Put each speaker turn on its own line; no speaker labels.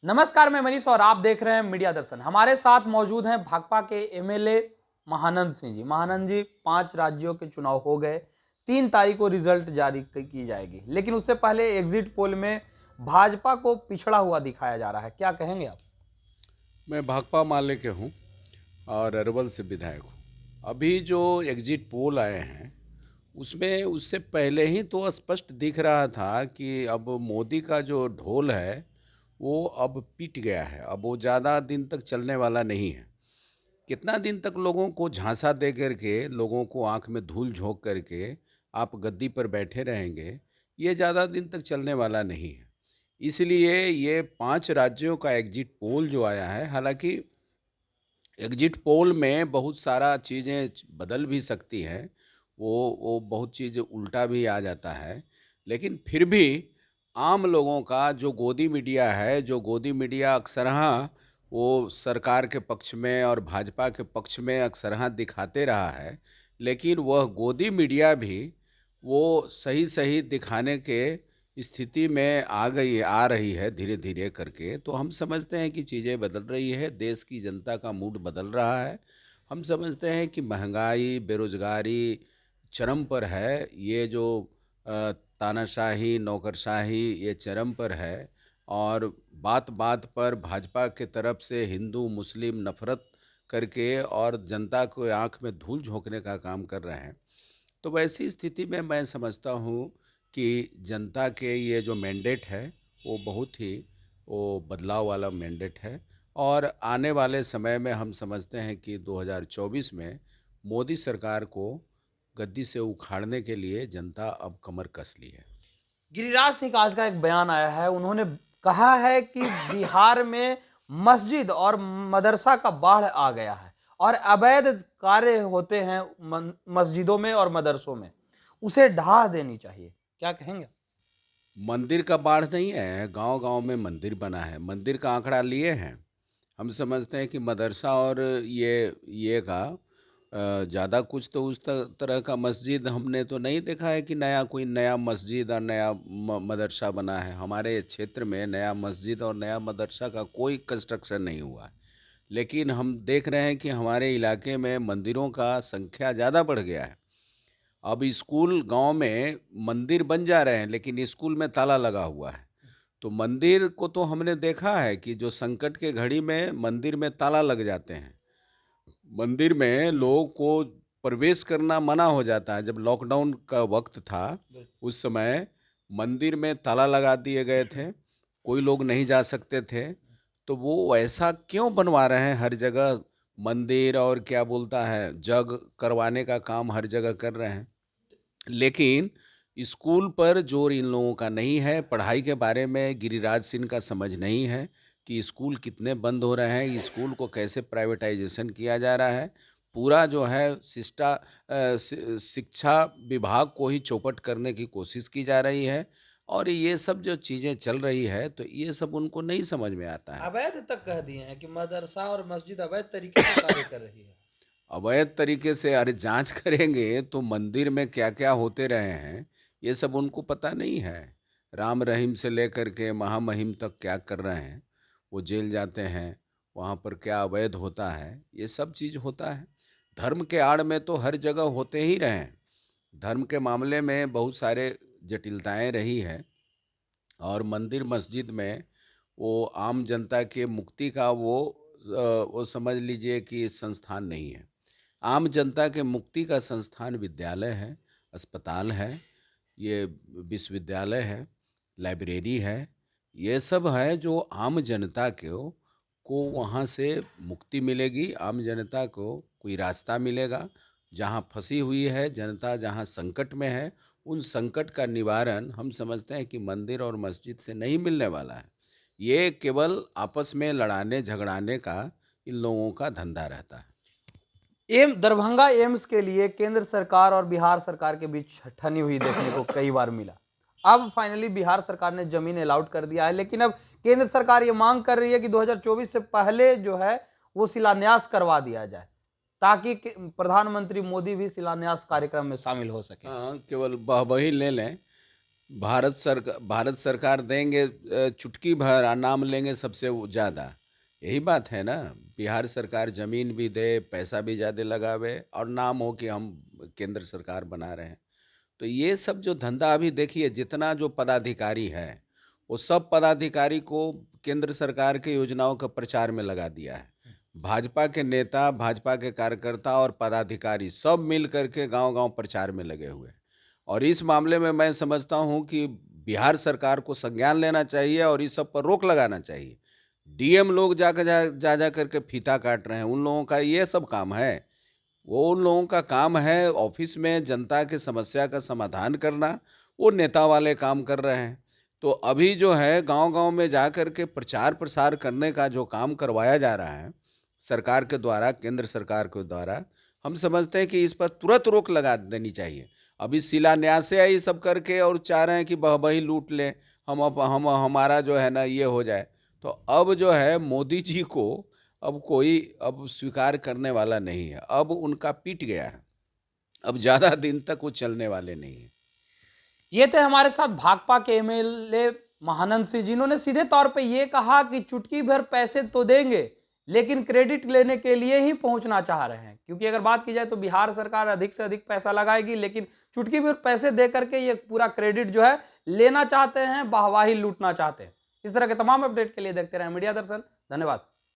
नमस्कार, मैं मनीष और आप देख रहे हैं मीडिया दर्शन। हमारे साथ मौजूद हैं भाकपा के एमएलए महानंद सिंह जी। महानंद जी, 5 राज्यों के चुनाव हो गए, 3 तारीख को रिजल्ट जारी की जाएगी, लेकिन उससे पहले एग्जिट पोल में भाजपा को पिछड़ा हुआ दिखाया जा रहा है। क्या कहेंगे आप?
मैं भाकपा माले के हूँ और अरवल से विधायक हूँ। अभी जो एग्जिट पोल आए हैं उसमें उससे पहले ही तो स्पष्ट दिख रहा था कि अब मोदी का जो ढोल है वो अब पिट गया है। अब वो ज़्यादा दिन तक चलने वाला नहीं है। कितना दिन तक लोगों को झांसा दे करके, लोगों को आंख में धूल झोंक करके आप गद्दी पर बैठे रहेंगे, ये ज़्यादा दिन तक चलने वाला नहीं है। इसलिए ये 5 राज्यों का एग्जिट पोल जो आया है, हालांकि एग्जिट पोल में बहुत सारा चीज़ें बदल भी सकती हैं, वो बहुत चीज़ उल्टा भी आ जाता है, लेकिन फिर भी आम लोगों का जो गोदी मीडिया है, जो गोदी मीडिया अक्सरहां वो सरकार के पक्ष में और भाजपा के पक्ष में अक्सरहां दिखाते रहा है, लेकिन वह गोदी मीडिया भी वो सही-सही दिखाने के स्थिति में आ रही है धीरे-धीरे करके। तो हम समझते हैं कि चीज़ें बदल रही है, देश की जनता का मूड बदल रहा है। हम समझते हैं कि महँगाई, बेरोज़गारी चरम पर है। ये जो तानाशाही, नौकरशाही ये चरम पर है और बात-बात पर भाजपा के तरफ से हिंदू, मुस्लिम नफ़रत करके और जनता को आँख में धूल झोंकने का काम कर रहे हैं। तो वैसी स्थिति में मैं समझता हूँ कि जनता के ये जो मैंडेट है वो बहुत ही वो बदलाव वाला मैंडेट है और आने वाले समय में हम समझते हैं कि 2024 में मोदी सरकार को गद्दी से उखाड़ने के लिए जनता अब कमर कस ली है।
गिरिराज सिंह का आज का एक बयान आया है। उन्होंने कहा है कि बिहार में मस्जिद और मदरसा का बाढ़ आ गया है और अवैध कार्य होते हैं मस्जिदों में और मदरसों में, उसे ढहा देनी चाहिए। क्या कहेंगे?
मंदिर का बाढ़ नहीं है, गांव-गांव में मंदिर बना है। मंदिर का आंकड़ा लिए हैं। हम समझते हैं कि मदरसा और ये का ज़्यादा कुछ तो उस तरह का मस्जिद हमने तो नहीं देखा है कि नया कोई नया मस्जिद और नया मदरसा बना है। हमारे क्षेत्र में नया मस्जिद और नया मदरसा का कोई कंस्ट्रक्शन नहीं हुआ है। लेकिन हम देख रहे हैं कि हमारे इलाके में मंदिरों का संख्या ज़्यादा बढ़ गया है। अब स्कूल गांव में मंदिर बन जा रहे हैं, लेकिन स्कूल में ताला लगा हुआ है। तो मंदिर को तो हमने देखा है कि जो संकट के घड़ी में मंदिर में ताला लग जाते हैं। मंदिर में लोगों को प्रवेश करना मना हो जाता है। जब लॉकडाउन का वक्त था, उस समय मंदिर में ताला लगा दिए गए थे, कोई लोग नहीं जा सकते थे। तो वो ऐसा क्यों बनवा रहे हैं हर जगह मंदिर और क्या बोलता है, जग करवाने का काम हर जगह कर रहे हैं। लेकिन स्कूल पर जोर इन लोगों का नहीं है, पढ़ाई के बारे में गिरिराज सिंह का समझ नहीं है कि स्कूल कितने बंद हो रहे हैं, स्कूल को कैसे प्राइवेटाइजेशन किया जा रहा है। पूरा जो है शिक्षा विभाग को ही चौपट करने की कोशिश की जा रही है और ये सब जो चीज़ें चल रही है, तो ये सब उनको नहीं समझ में आता है।
अवैध तक कह दिए हैं कि मदरसा और मस्जिद अवैध तरीके से कार्य कर रही है।
अवैध तरीके से अरे जांच करेंगे तो मंदिर में क्या-क्या होते रहे हैं, ये सब उनको पता नहीं है। राम रहीम से लेकर के महामहिम तक क्या कर रहे हैं, वो जेल जाते हैं, वहाँ पर क्या अवैध होता है, ये सब चीज़ होता है। धर्म के आड़ में तो हर जगह होते ही रहे हैं। धर्म के मामले में बहुत सारे जटिलताएँ रही हैं और मंदिर मस्जिद में वो आम जनता के मुक्ति का वो समझ लीजिए कि संस्थान नहीं है। आम जनता के मुक्ति का संस्थान विद्यालय है, अस्पताल है, ये विश्वविद्यालय है, लाइब्रेरी है, ये सब है जो आम जनता को वहाँ से मुक्ति मिलेगी, आम जनता को कोई रास्ता मिलेगा। जहाँ फँसी हुई है जनता, जहाँ संकट में है, उन संकट का निवारण हम समझते हैं कि मंदिर और मस्जिद से नहीं मिलने वाला है। ये केवल आपस में लड़ाने झगड़ाने का इन लोगों का धंधा रहता है।
दरभंगा एम्स के लिए केंद्र सरकार और बिहार सरकार के बीच ठनी हुई देखने को कई बार मिला। अब फाइनली बिहार सरकार ने जमीन अलॉट कर दिया है, लेकिन अब केंद्र सरकार ये मांग कर रही है कि 2024 से पहले जो है वो शिलान्यास करवा दिया जाए, ताकि प्रधानमंत्री मोदी भी शिलान्यास कार्यक्रम में शामिल हो सके।
हाँ, केवल वाहवाही ले लें। भारत सरकार देंगे चुटकी भर और नाम लेंगे सबसे ज़्यादा। यही बात है ना। बिहार सरकार ज़मीन भी दे, पैसा भी ज़्यादा लगावे और नाम हो कि हम केंद्र सरकार बना रहे हैं। तो ये सब जो धंधा अभी देखिए, जितना जो पदाधिकारी है, वो सब पदाधिकारी को केंद्र सरकार के योजनाओं का प्रचार में लगा दिया है। भाजपा के नेता, भाजपा के कार्यकर्ता और पदाधिकारी सब मिल करके गांव-गांव प्रचार में लगे हुए हैं। और इस मामले में मैं समझता हूं कि बिहार सरकार को संज्ञान लेना चाहिए और इस सब पर रोक लगाना चाहिए। डीएम लोग जाकर जा करके फीता काट रहे हैं, उन लोगों का ये सब काम है। वो उन लोगों का काम है ऑफिस में जनता के समस्या का समाधान करना, वो नेता वाले काम कर रहे हैं। तो अभी जो है गांव-गांव में जा कर के प्रचार प्रसार करने का जो काम करवाया जा रहा है सरकार के द्वारा, केंद्र सरकार के द्वारा, हम समझते हैं कि इस पर तुरंत रोक लगा देनी चाहिए। अभी शिलान्यास से ये सब करके और चाह रहे हैं कि वही लूट लें, हम हमारा जो है ना ये हो जाए। तो अब जो है मोदी जी को अब कोई अब स्वीकार करने वाला नहीं है। अब उनका पीट गया है। अब ज़्यादा दिन तक वो चलने वाले नहीं हैं।
ये थे हमारे साथ भाकपा के एमएलए महानंद सिंह, जिन्होंने सीधे तौर पे ये कहा कि चुटकी भर पैसे तो देंगे, लेकिन क्रेडिट लेने के लिए ही पहुंचना चाह रहे हैं। क्योंकि अगर बात की जाए तो बिहार सरकार अधिक से अधिक पैसा लगाएगी, लेकिन चुटकी भर पैसे दे करके ये पूरा क्रेडिट जो है लेना चाहते हैं, वाहवाही लूटना चाहते हैं। इस तरह के तमाम अपडेट के लिए देखते रहें मीडिया दर्शन। धन्यवाद।